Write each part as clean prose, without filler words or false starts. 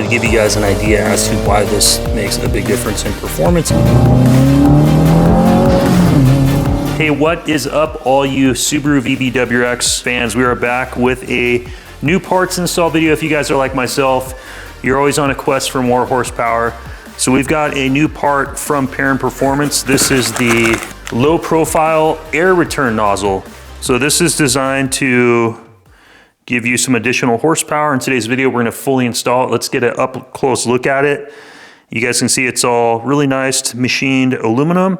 to give you guys an idea as to why this makes a big difference in performance. Hey, what is up, all you Subaru VB WRX fans? We are back with a new parts install video. If you guys are like myself, you're always on a quest for more horsepower. So we've got a new part from Perrin Performance. This is the low profile air return nozzle. So this is designed to give you some additional horsepower. In today's video, we're gonna fully install it. Let's get an up close look at it. You guys can see it's all really nice machined aluminum,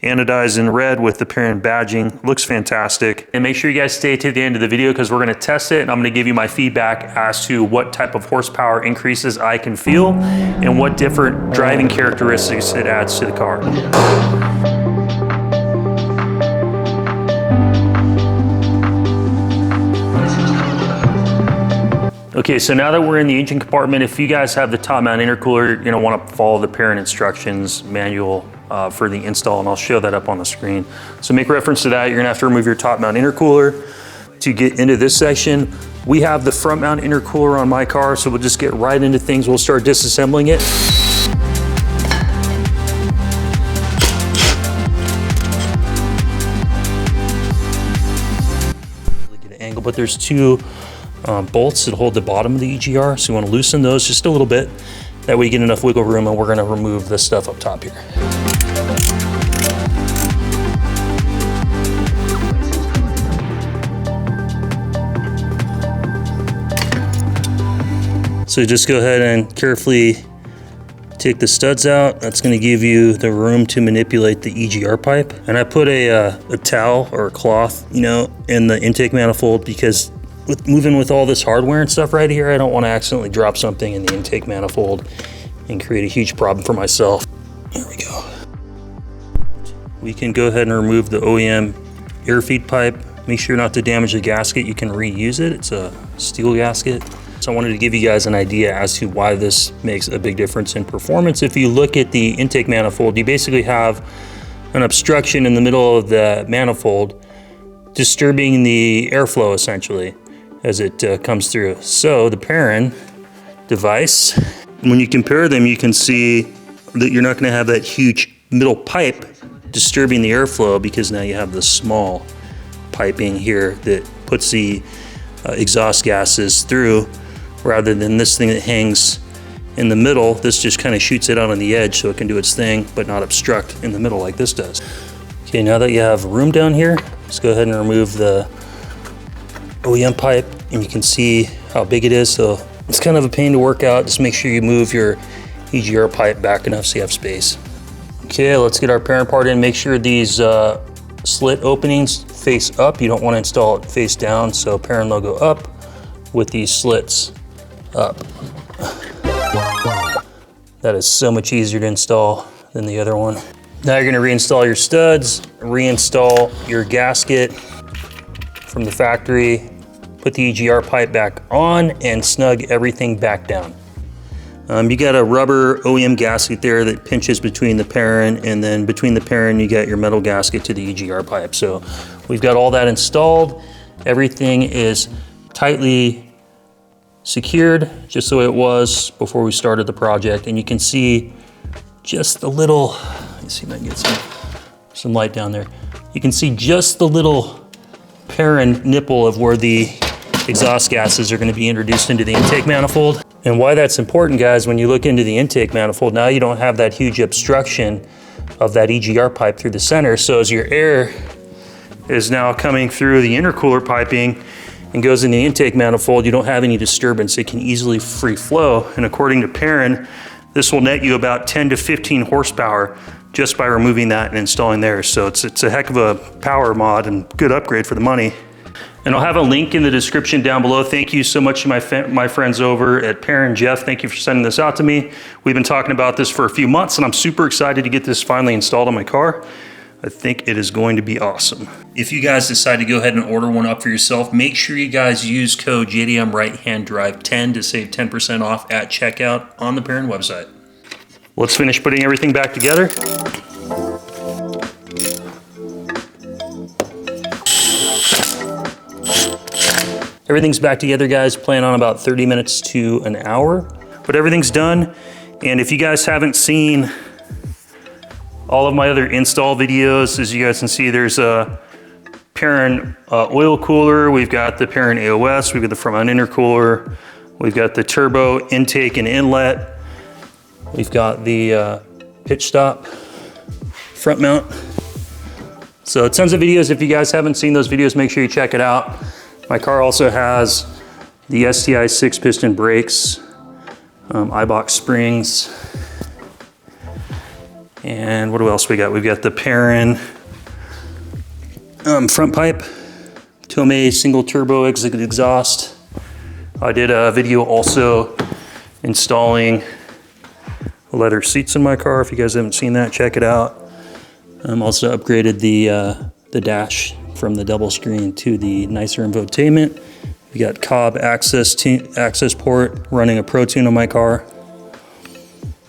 anodized in red with the Perrin badging. Looks fantastic. And make sure you guys stay to the end of the video because we're gonna test it and I'm gonna give you my feedback as to what type of horsepower increases I can feel and what different driving characteristics it adds to the car. Okay, so now that we're in the engine compartment, if you guys have the top mount intercooler, you're gonna wanna follow the Perrin instructions manual for the install, and I'll show that up on the screen. So make reference to that. You're gonna have to remove your top mount intercooler to get into this section. We have the front mount intercooler on my car, so we'll just get right into things. We'll start disassembling it. Really get an angle, but there's two bolts that hold the bottom of the EGR, so you want to loosen those just a little bit. That way you get enough wiggle room, and we're going to remove this stuff up top here. So just go ahead and carefully take the studs out. That's going to give you the room to manipulate the EGR pipe. And I put a towel or a cloth, you know, in the intake manifold because with moving with all this hardware and stuff right here, I don't want to accidentally drop something in the intake manifold and create a huge problem for myself. There we go. We can go ahead and remove the OEM air feed pipe. Make sure not to damage the gasket. You can reuse it. It's a steel gasket. So I wanted to give you guys an idea as to why this makes a big difference in performance. If you look at the intake manifold, you basically have an obstruction in the middle of the manifold disturbing the airflow essentially as it comes through. So the Perrin device, when you compare them, you can see that you're not going to have that huge middle pipe disturbing the airflow because now you have the small piping here that puts the exhaust gases through, rather than this thing that hangs in the middle. This just kind of shoots it out on the edge so it can do its thing but not obstruct in the middle like this does. Okay, now that you have room down here, let's go ahead and remove the OEM pipe, and you can see how big it is. So it's kind of a pain to work out. Just make sure you move your EGR pipe back enough so you have space. Okay, let's get our Perrin part in. Make sure these slit openings face up. You don't want to install it face down, so Perrin logo up with these slits up. That is so much easier to install than the other one. Now you're going to reinstall your studs, reinstall your gasket from the factory, put the EGR pipe back on, and snug everything back down. You got a rubber OEM gasket there that pinches between the Perrin, and then between the Perrin you got your metal gasket to the EGR pipe. So we've got all that installed. Everything is tightly secured, just the way it was before we started the project. And you can see just the little, let me see if I can get some light down there. You can see just the little Perrin nipple of where the exhaust gases are going to be introduced into the intake manifold. And why that's important, guys, when you look into the intake manifold, now you don't have that huge obstruction of that EGR pipe through the center. So as your air is now coming through the intercooler piping and goes in the intake manifold, you don't have any disturbance. It can easily free flow. And according to Perrin, this will net you about 10 to 15 horsepower just by removing that and installing there. So it's a heck of a power mod and good upgrade for the money. And I'll have a link in the description down below. Thank you so much to my friends over at Perrin. Jeff, thank you for sending this out to me. We've been talking about this for a few months, and I'm super excited to get this finally installed on my car. I think it is going to be awesome. If you guys decide to go ahead and order one up for yourself, make sure you guys use code JDM Right Hand Drive 10 to save 10% off at checkout on the Perrin website. Let's finish putting everything back together. Everything's back together, guys. Plan on about 30 minutes to an hour. But everything's done. And if you guys haven't seen all of my other install videos, as you guys can see, there's a Perrin oil cooler. We've got the Perrin AOS. We've got the front mount intercooler. We've got the turbo intake and inlet. We've got the pitch stop front mount. So tons of videos. If you guys haven't seen those videos, make sure you check it out. My car also has the STI 6-piston brakes, iBox springs, and what else we got? We've got the Perrin front pipe, Tomei single turbo exit exhaust. I did a video also installing leather seats in my car. If you guys haven't seen that, check it out. Also upgraded the dash from the double screen to the nicer infotainment. We got Cobb access port, running a Pro Tune on my car.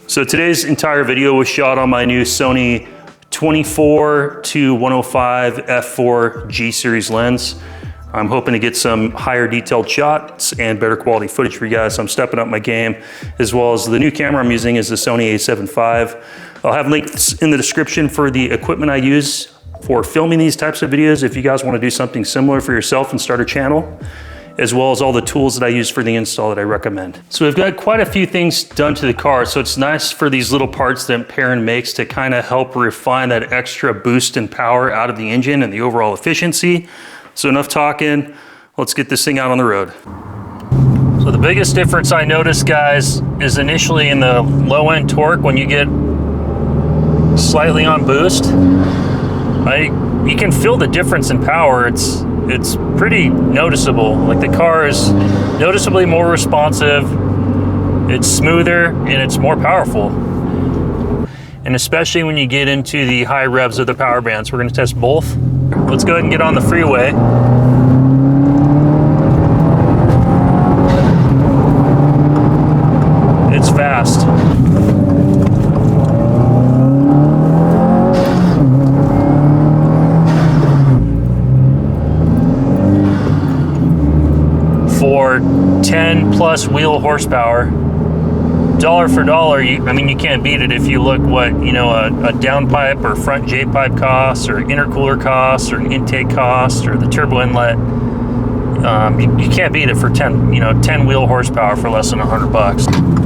So today's entire video was shot on my new Sony 24 to 105 f4 G series lens. I'm hoping to get some higher detailed shots and better quality footage for you guys. I'm stepping up my game, as well as the new camera I'm using is the Sony a7 IV. I'll have links in the description for the equipment I use for filming these types of videos if you guys want to do something similar for yourself and start a channel, as well as all the tools that I use for the install that I recommend. So we've got quite a few things done to the car, so it's nice for these little parts that Perrin makes to kind of help refine that extra boost in power out of the engine and the overall efficiency. So enough talking, let's get this thing out on the road. So the biggest difference I noticed, guys, is initially in the low end torque when you get slightly on boost. You can feel the difference in power. It's pretty noticeable. Like, the car is noticeably more responsive, it's smoother, and it's more powerful. And especially when you get into the high revs of the power bands. We're gonna test both. Let's go ahead and get on the freeway. It's fast. For 10 plus wheel horsepower, dollar for dollar, I mean, you can't beat it. If you look what, you know, a downpipe or front J pipe costs, or intercooler costs, or an intake cost, or the turbo inlet, you can't beat it for 10 wheel horsepower for less than $100.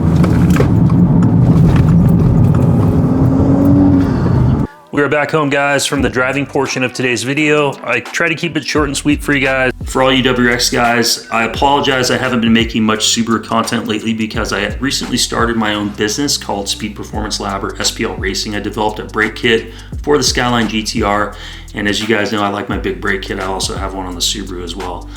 We are back home, guys, from the driving portion of today's video. I try to keep it short and sweet for you guys. For all you WRX guys, I apologize I haven't been making much Subaru content lately because I recently started my own business called Speed Performance Lab, or SPL Racing. I developed a brake kit for the Skyline GTR, and as you guys know, I like my big brake kit. I also have one on the Subaru as well.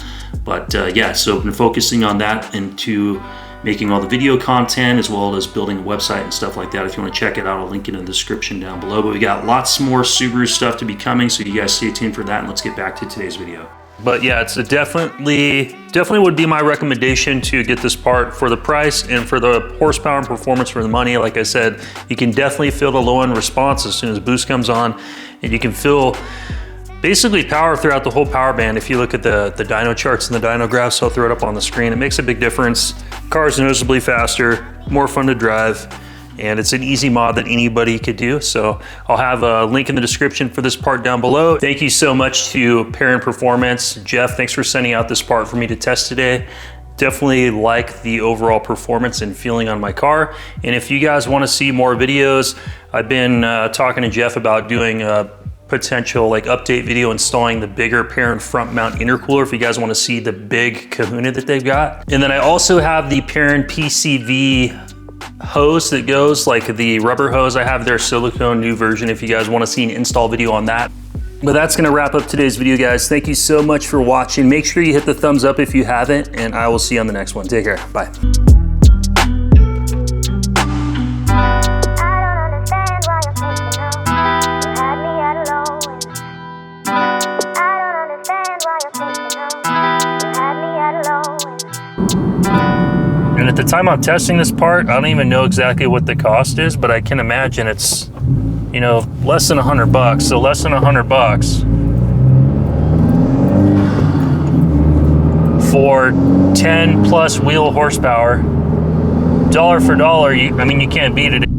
But yeah, so I've been focusing on that into making all the video content, as well as building a website and stuff like that. If you want to check it out, I'll link it in the description down below. But we got lots more Subaru stuff to be coming, so you guys stay tuned for that, and let's get back to today's video. But yeah, it's definitely would be my recommendation to get this part for the price and for the horsepower and performance for the money. Like I said, you can definitely feel the low end response as soon as boost comes on, and you can feel basically power throughout the whole power band. If you look at the dyno charts and the dyno graphs, I'll throw it up on the screen. It makes a big difference. Car is noticeably faster, more fun to drive, and it's an easy mod that anybody could do. So I'll have a link in the description for this part down below. Thank you so much to Perrin Performance. Jeff, thanks for sending out this part for me to test today. Definitely like the overall performance and feeling on my car. And if you guys want to see more videos, I've been talking to Jeff about doing a potential update video installing the bigger Perrin front mount intercooler if you guys want to see the big kahuna that they've got. And then I also have the Perrin PCV hose that goes, like the rubber hose. I have their silicone new version if you guys want to see an install video on that. But that's gonna wrap up today's video, guys. Thank you so much for watching. Make sure you hit the thumbs up if you haven't, and I will see you on the next one. Take care, bye. And at the time I'm testing this part, I don't even know exactly what the cost is, but I can imagine it's, you know, less than $100. So less than $100 for 10 plus wheel horsepower, dollar for dollar, I mean, you can't beat it.